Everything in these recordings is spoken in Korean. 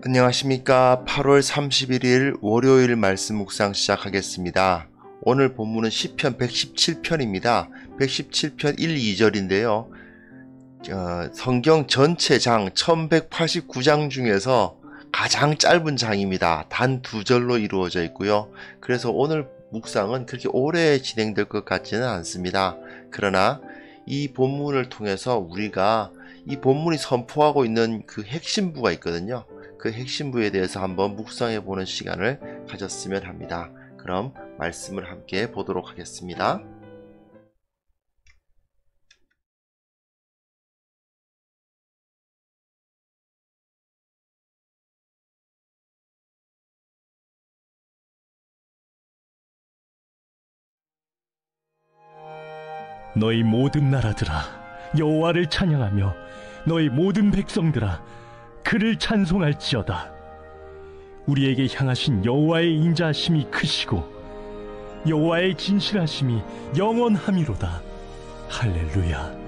안녕하십니까. 8월 31일 월요일 말씀 묵상 시작하겠습니다. 오늘 본문은 시편 117편입니다. 117편 1, 2절인데요. 성경 전체 장 1189장 중에서 가장 짧은 장입니다. 단 2절로 이루어져 있고요. 그래서 오늘 묵상은 그렇게 오래 진행될 것 같지는 않습니다. 그러나 이 본문을 통해서 우리가 이 본문이 선포하고 있는 그 핵심부가 있거든요. 그 핵심부에 대해서 한번 묵상해 보는 시간을 가졌으면 합니다. 그럼 말씀을 함께 보도록 하겠습니다. 너희 모든 나라들아 여호와를 찬양하며 너희 모든 백성들아 그를 찬송할지어다. 우리에게 향하신 여호와의 인자하심이 크시고 여호와의 진실하심이 영원함이로다. 할렐루야.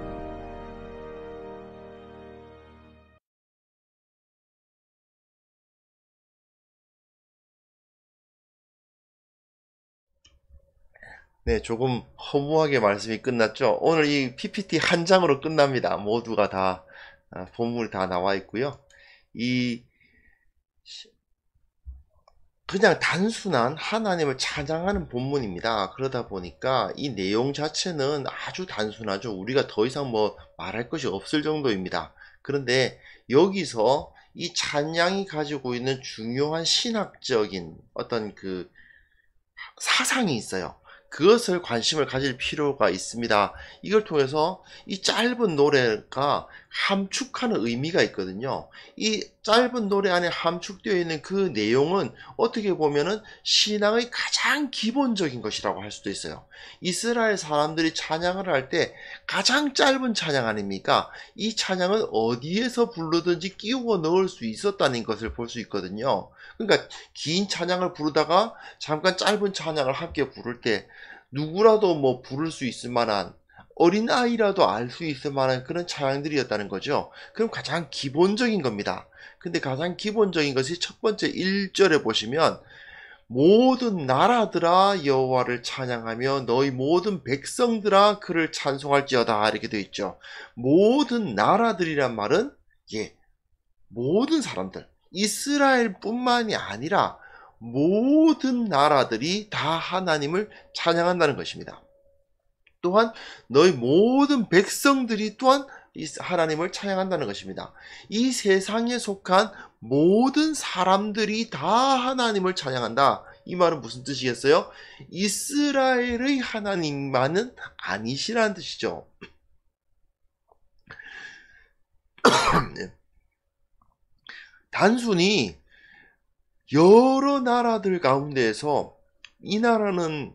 네, 조금 허무하게 말씀이 끝났죠. 오늘 이 PPT 한 장으로 끝납니다. 모두가 다 본문이 다 나와 있고요. 그냥 단순한 하나님을 찬양하는 본문입니다. 그러다 보니까 이 내용 자체는 아주 단순하죠. 우리가 더 이상 말할 것이 없을 정도입니다. 그런데 여기서 이 찬양이 가지고 있는 중요한 신학적인 어떤 그 사상이 있어요. 그것을 관심을 가질 필요가 있습니다. 이걸 통해서 이 짧은 노래가 함축하는 의미가 있거든요. 이 짧은 노래 안에 함축되어 있는 그 내용은 어떻게 보면은 신앙의 가장 기본적인 것이라고 할 수도 있어요. 이스라엘 사람들이 찬양을 할 때 가장 짧은 찬양 아닙니까? 이 찬양은 어디에서 부르든지 끼워 넣을 수 있었다는 것을 볼 수 있거든요. 그러니까 긴 찬양을 부르다가 잠깐 짧은 찬양을 함께 부를 때 누구라도 부를 수 있을 만한, 어린아이라도 알 수 있을 만한 그런 찬양들이었다는 거죠. 그럼 가장 기본적인 겁니다. 근데 가장 기본적인 것이 첫 번째 1절에 보시면 모든 나라들아 여호와를 찬양하며 너희 모든 백성들아 그를 찬송할지어다 이렇게 되어 있죠. 모든 나라들이란 말은 모든 사람들, 이스라엘뿐만이 아니라 모든 나라들이 다 하나님을 찬양한다는 것입니다. 또한 너희 모든 백성들이 또한 하나님을 찬양한다는 것입니다. 이 세상에 속한 모든 사람들이 다 하나님을 찬양한다. 이 말은 무슨 뜻이겠어요? 이스라엘의 하나님만은 아니시라는 뜻이죠. 단순히 여러 나라들 가운데에서 이 나라는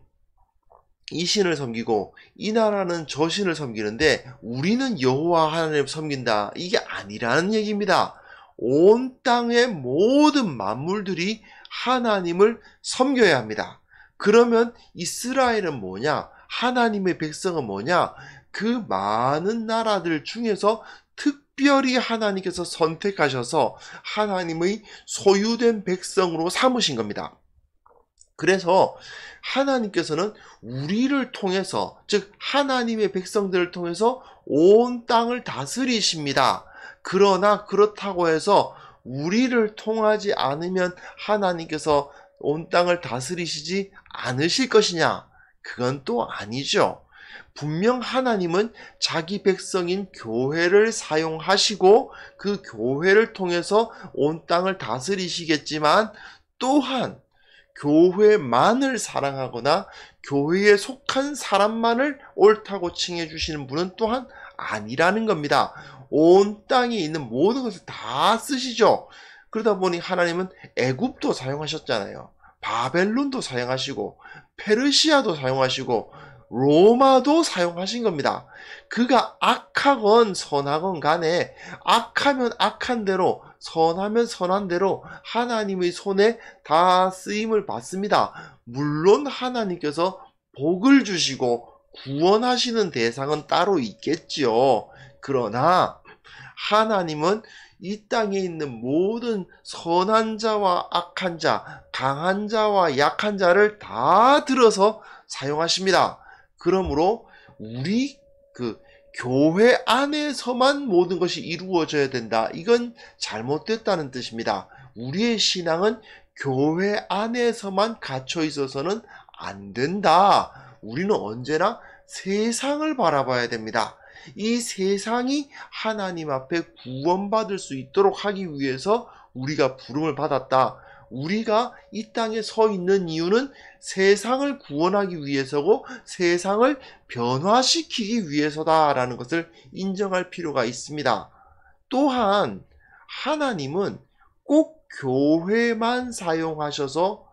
이 신을 섬기고 이 나라는 저 신을 섬기는데 우리는 여호와 하나님을 섬긴다, 이게 아니라는 얘기입니다. 온 땅의 모든 만물들이 하나님을 섬겨야 합니다. 그러면 이스라엘은 뭐냐? 하나님의 백성은 뭐냐? 그 많은 나라들 중에서 특별히 하나님께서 선택하셔서 하나님의 소유된 백성으로 삼으신 겁니다. 그래서 하나님께서는 우리를 통해서, 즉 하나님의 백성들을 통해서 온 땅을 다스리십니다. 그러나 그렇다고 해서 우리를 통하지 않으면 하나님께서 온 땅을 다스리시지 않으실 것이냐? 그건 또 아니죠. 분명 하나님은 자기 백성인 교회를 사용하시고 그 교회를 통해서 온 땅을 다스리시겠지만, 또한 교회만을 사랑하거나 교회에 속한 사람만을 옳다고 칭해 주시는 분은 또한 아니라는 겁니다. 온 땅에 있는 모든 것을 다 쓰시죠. 그러다 보니 하나님은 애굽도 사용하셨잖아요. 바벨론도 사용하시고 페르시아도 사용하시고 로마도 사용하신 겁니다. 그가 악하건 선하건 간에 악하면 악한 대로, 선하면 선한 대로 하나님의 손에 다 쓰임을 받습니다. 물론 하나님께서 복을 주시고 구원하시는 대상은 따로 있겠지요. 그러나 하나님은 이 땅에 있는 모든 선한 자와 악한 자, 강한 자와 약한 자를 다 들어서 사용하십니다. 그러므로 우리 교회 안에서만 모든 것이 이루어져야 된다. 이건 잘못됐다는 뜻입니다. 우리의 신앙은 교회 안에서만 갇혀 있어서는 안 된다. 우리는 언제나 세상을 바라봐야 됩니다. 이 세상이 하나님 앞에 구원받을 수 있도록 하기 위해서 우리가 부름을 받았다. 우리가 이 땅에 서 있는 이유는 세상을 구원하기 위해서고 세상을 변화시키기 위해서다라는 것을 인정할 필요가 있습니다. 또한 하나님은 꼭 교회만 사용하셔서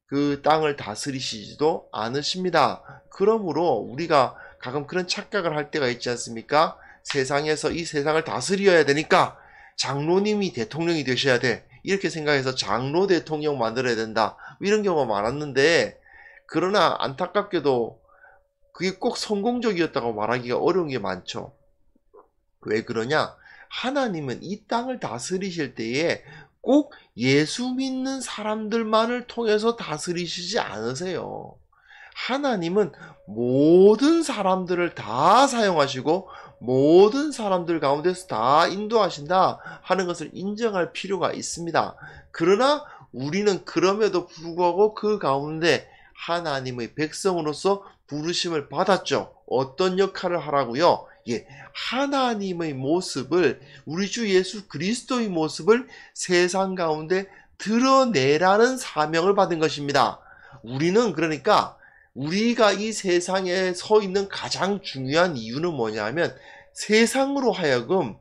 그 땅을 다스리시지도 않으십니다. 그러므로 우리가 가끔 그런 착각을 할 때가 있지 않습니까? 세상에서 이 세상을 다스려야 되니까 장로님이 대통령이 되셔야 돼. 이렇게 생각해서 장로 대통령 만들어야 된다. 이런 경우가 많았는데, 그러나 안타깝게도 그게 꼭 성공적이었다고 말하기가 어려운 게 많죠. 왜 그러냐? 하나님은 이 땅을 다스리실 때에 꼭 예수 믿는 사람들만을 통해서 다스리시지 않으세요. 하나님은 모든 사람들을 다 사용하시고 모든 사람들 가운데서 다 인도하신다 하는 것을 인정할 필요가 있습니다. 그러나 우리는 그럼에도 불구하고 그 가운데 하나님의 백성으로서 부르심을 받았죠. 어떤 역할을 하라고요? 하나님의 모습을, 우리 주 예수 그리스도의 모습을 세상 가운데 드러내라는 사명을 받은 것입니다. 우리는 그러니까 우리가 이 세상에 서 있는 가장 중요한 이유는 뭐냐면 세상으로 하여금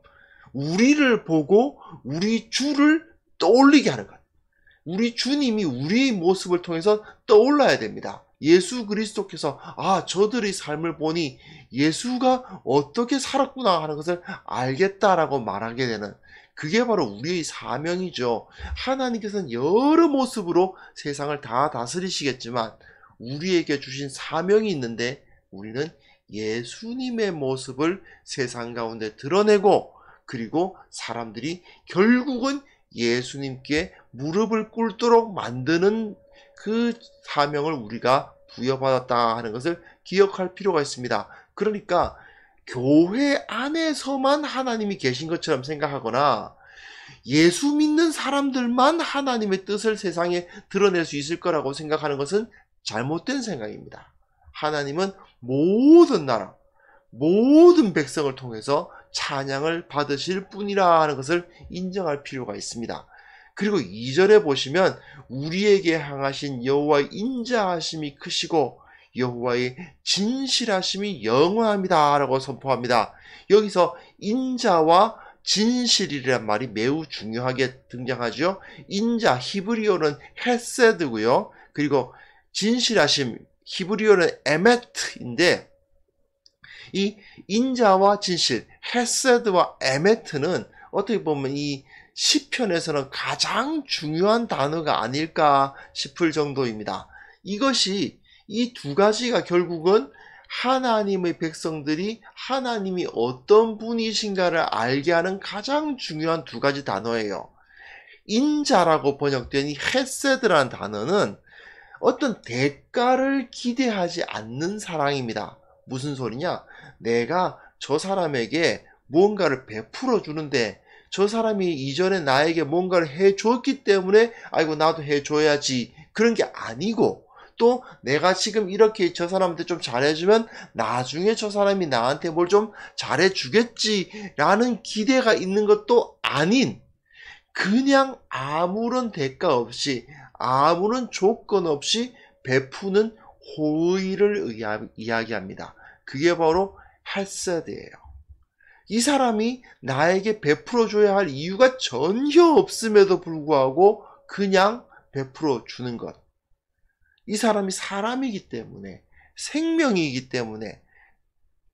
우리를 보고 우리 주를 떠올리게 하는 것. 우리 주님이 우리의 모습을 통해서 떠올라야 됩니다. 예수 그리스도께서 저들의 삶을 보니 예수가 어떻게 살았구나 하는 것을 알겠다라고 말하게 되는, 그게 바로 우리의 사명이죠. 하나님께서는 여러 모습으로 세상을 다 다스리시겠지만 우리에게 주신 사명이 있는데 우리는 예수님의 모습을 세상 가운데 드러내고, 그리고 사람들이 결국은 예수님께 무릎을 꿇도록 만드는 그 사명을 우리가 부여받았다 하는 것을 기억할 필요가 있습니다. 그러니까 교회 안에서만 하나님이 계신 것처럼 생각하거나 예수 믿는 사람들만 하나님의 뜻을 세상에 드러낼 수 있을 거라고 생각하는 것은 잘못된 생각입니다. 하나님은 모든 나라, 모든 백성을 통해서 찬양을 받으실 분이라 하는 것을 인정할 필요가 있습니다. 그리고 2절에 보시면 우리에게 향하신 여호와의 인자하심이 크시고 여호와의 진실하심이 영원합니다 라고 선포합니다. 여기서 인자와 진실이란 말이 매우 중요하게 등장하죠. 인자, 히브리어는 헤세드고요. 그리고 진실하심, 히브리어는 에메트인데, 이 인자와 진실, 헤세드와 에메트는 어떻게 보면 이 시편에서는 가장 중요한 단어가 아닐까 싶을 정도입니다. 이것이, 이 두 가지가 결국은 하나님의 백성들이 하나님이 어떤 분이신가를 알게 하는 가장 중요한 두 가지 단어예요. 인자라고 번역된 이 헤세드라는 단어는 어떤 대가를 기대하지 않는 사랑입니다. 무슨 소리냐? 내가 저 사람에게 무언가를 베풀어 주는데 저 사람이 이전에 나에게 뭔가를 해줬기 때문에 아이고 나도 해줘야지, 그런 게 아니고, 또 내가 지금 이렇게 저 사람한테 좀 잘해주면 나중에 저 사람이 나한테 뭘 좀 잘해주겠지라는 기대가 있는 것도 아닌, 그냥 아무런 대가 없이 아무런 조건 없이 베푸는 호의를 이야기합니다. 그게 바로 헤세드예요. 이 사람이 나에게 베풀어줘야 할 이유가 전혀 없음에도 불구하고 그냥 베풀어 주는 것. 이 사람이 사람이기 때문에, 생명이기 때문에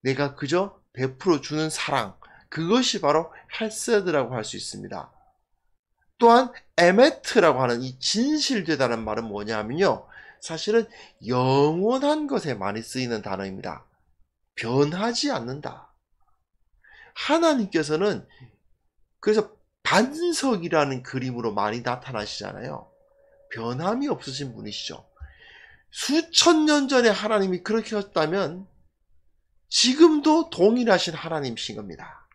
내가 그저 베풀어 주는 사랑, 그것이 바로 헤세드라고 할 수 있습니다. 또한 에메트라고 하는 이 진실되다는 말은 뭐냐면요, 사실은 영원한 것에 많이 쓰이는 단어입니다. 변하지 않는다. 하나님께서는 그래서 반석이라는 그림으로 많이 나타나시잖아요. 변함이 없으신 분이시죠. 수천 년 전에 하나님이 그렇게 하셨다면 지금도 동일하신 하나님이신 겁니다.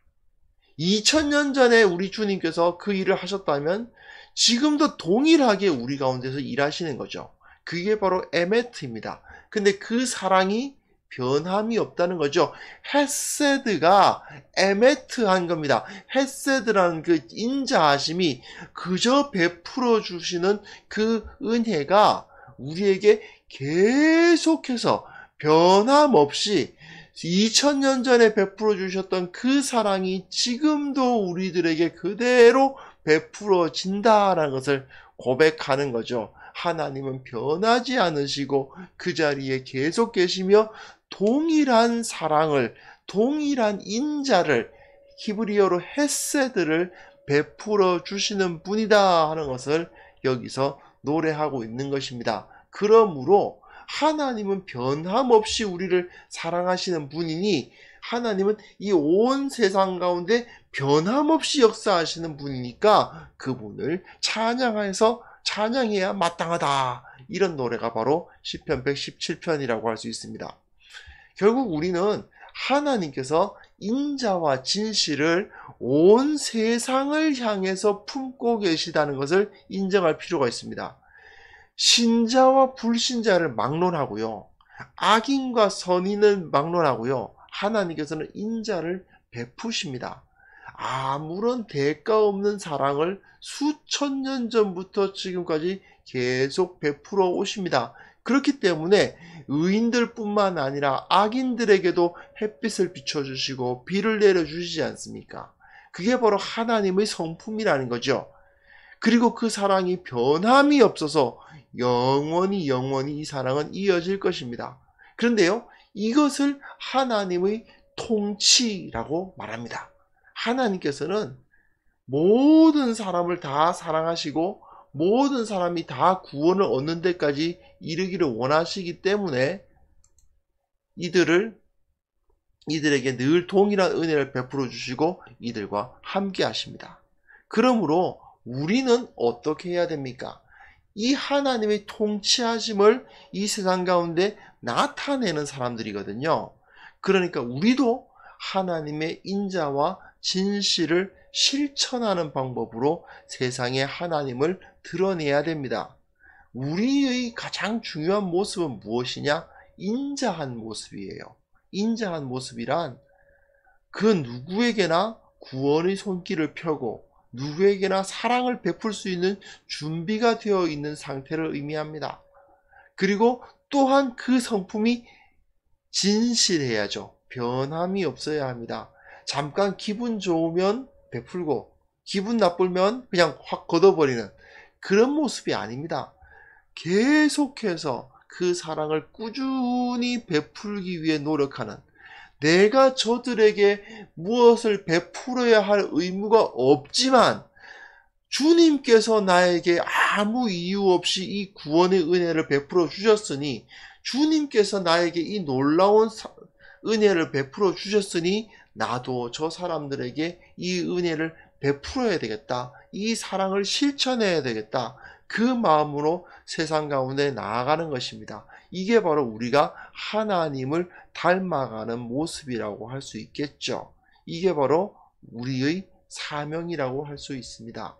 2000년 전에 우리 주님께서 그 일을 하셨다면 지금도 동일하게 우리 가운데서 일하시는 거죠. 그게 바로 에메트입니다. 근데 그 사랑이 변함이 없다는 거죠. 헤세드가 에메트한 겁니다. 헤세드라는 그 인자하심이 그저 베풀어 주시는 그 은혜가 우리에게 계속해서 변함없이 2000년 전에 베풀어 주셨던 그 사랑이 지금도 우리들에게 그대로 베풀어진다라는 것을 고백하는 거죠. 하나님은 변하지 않으시고 그 자리에 계속 계시며 동일한 사랑을, 동일한 인자를, 히브리어로 헤세드를 베풀어 주시는 분이다 하는 것을 여기서 노래하고 있는 것입니다. 그러므로 하나님은 변함없이 우리를 사랑하시는 분이니 하나님은 이 온 세상 가운데 변함없이 역사하시는 분이니까 그분을 찬양해야 마땅하다. 이런 노래가 바로 시편 117편이라고 할 수 있습니다. 결국 우리는 하나님께서 인자와 진실을 온 세상을 향해서 품고 계시다는 것을 인정할 필요가 있습니다. 신자와 불신자를 막론하고요. 악인과 선인을 막론하고요. 하나님께서는 인자를 베푸십니다. 아무런 대가 없는 사랑을 수천 년 전부터 지금까지 계속 베풀어 오십니다. 그렇기 때문에 의인들뿐만 아니라 악인들에게도 햇빛을 비춰주시고 비를 내려주시지 않습니까? 그게 바로 하나님의 성품이라는 거죠. 그리고 그 사랑이 변함이 없어서 영원히 이 사랑은 이어질 것입니다. 그런데요, 이것을 하나님의 통치라고 말합니다. 하나님께서는 모든 사람을 다 사랑하시고 모든 사람이 다 구원을 얻는 데까지 이르기를 원하시기 때문에 이들에게 늘 동일한 은혜를 베풀어 주시고 이들과 함께 하십니다. 그러므로 우리는 어떻게 해야 됩니까? 이 하나님의 통치하심을 이 세상 가운데 나타내는 사람들이거든요. 그러니까 우리도 하나님의 인자와 진실을 실천하는 방법으로 세상에 하나님을 드러내야 됩니다. 우리의 가장 중요한 모습은 무엇이냐? 인자한 모습이에요. 인자한 모습이란 그 누구에게나 구원의 손길을 펴고 누구에게나 사랑을 베풀 수 있는 준비가 되어 있는 상태를 의미합니다. 그리고 또한 그 성품이 진실해야죠. 변함이 없어야 합니다. 잠깐 기분 좋으면 베풀고 기분 나쁘면 그냥 확 걷어버리는 그런 모습이 아닙니다. 계속해서 그 사랑을 꾸준히 베풀기 위해 노력하는, 내가 저들에게 무엇을 베풀어야 할 의무가 없지만 주님께서 나에게 아무 이유 없이 이 구원의 은혜를 베풀어 주셨으니, 주님께서 나에게 이 놀라운 은혜를 베풀어 주셨으니 나도 저 사람들에게 이 은혜를 베풀어야 되겠다. 이 사랑을 실천해야 되겠다. 그 마음으로 세상 가운데 나아가는 것입니다. 이게 바로 우리가 하나님을 닮아가는 모습이라고 할 수 있겠죠. 이게 바로 우리의 사명이라고 할 수 있습니다.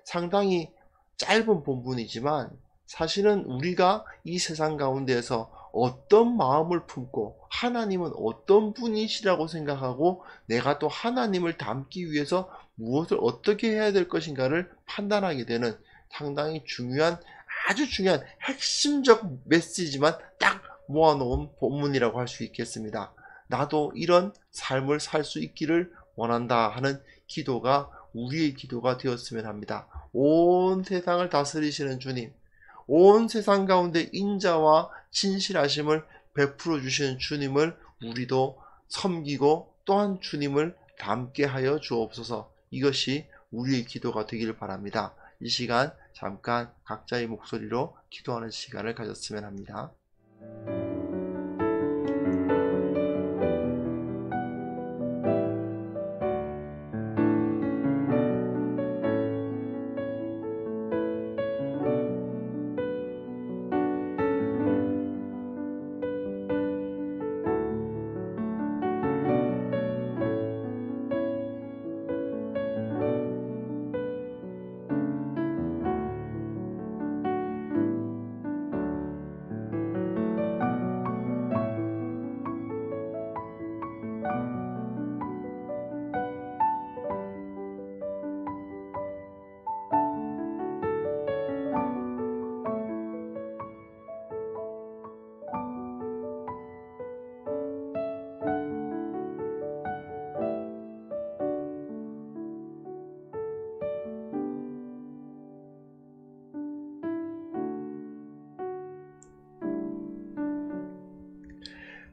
상당히 짧은 본문이지만 사실은 우리가 이 세상 가운데에서 어떤 마음을 품고 하나님은 어떤 분이시라고 생각하고 내가 또 하나님을 닮기 위해서 무엇을 어떻게 해야 될 것인가를 판단하게 되는 상당히 중요한, 아주 중요한 핵심적 메시지만 딱 모아놓은 본문이라고 할 수 있겠습니다. 나도 이런 삶을 살 수 있기를 원한다 하는 기도가 우리의 기도가 되었으면 합니다. 온 세상을 다스리시는 주님, 온 세상 가운데 인자와 진실하심을 베풀어 주시는 주님을 우리도 섬기고 또한 주님을 닮게 하여 주옵소서. 이것이 우리의 기도가 되기를 바랍니다. 이 시간 잠깐 각자의 목소리로 기도하는 시간을 가졌으면 합니다.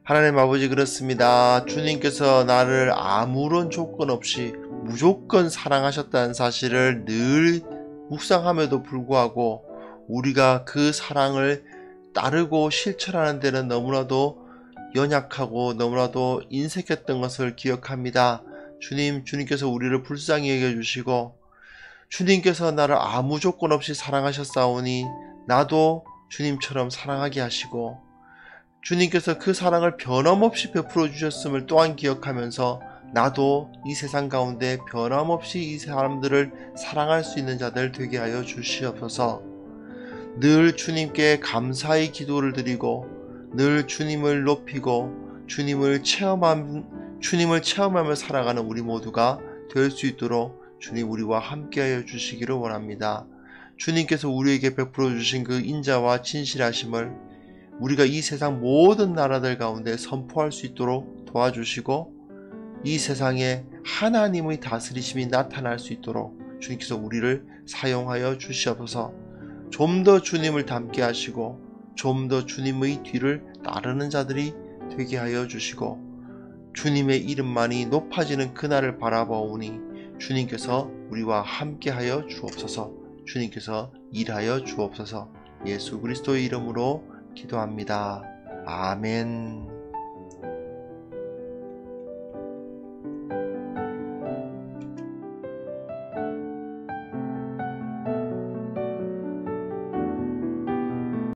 하나님 아버지, 그렇습니다. 주님께서 나를 아무런 조건 없이 무조건 사랑하셨다는 사실을 늘 묵상함에도 불구하고 우리가 그 사랑을 따르고 실천하는 데는 너무나도 연약하고 너무나도 인색했던 것을 기억합니다. 주님께서 우리를 불쌍히 여겨주시고 주님께서 나를 아무 조건 없이 사랑하셨사오니 나도 주님처럼 사랑하게 하시고 주님께서 그 사랑을 변함없이 베풀어 주셨음을 또한 기억하면서 나도 이 세상 가운데 변함없이 이 사람들을 사랑할 수 있는 자들 되게 하여 주시옵소서. 늘 주님께 감사의 기도를 드리고 늘 주님을 높이고 주님을 체험하며 살아가는 우리 모두가 될 수 있도록 주님 우리와 함께하여 주시기를 원합니다. 주님께서 우리에게 베풀어 주신 그 인자와 진실하심을 우리가 이 세상 모든 나라들 가운데 선포할 수 있도록 도와주시고 이 세상에 하나님의 다스리심이 나타날 수 있도록 주님께서 우리를 사용하여 주시옵소서. 좀 더 주님을 닮게 하시고 좀 더 주님의 뒤를 따르는 자들이 되게 하여 주시고 주님의 이름만이 높아지는 그날을 바라보오니 주님께서 우리와 함께하여 주옵소서. 주님께서 일하여 주옵소서. 예수 그리스도의 이름으로 기도합니다. 아멘.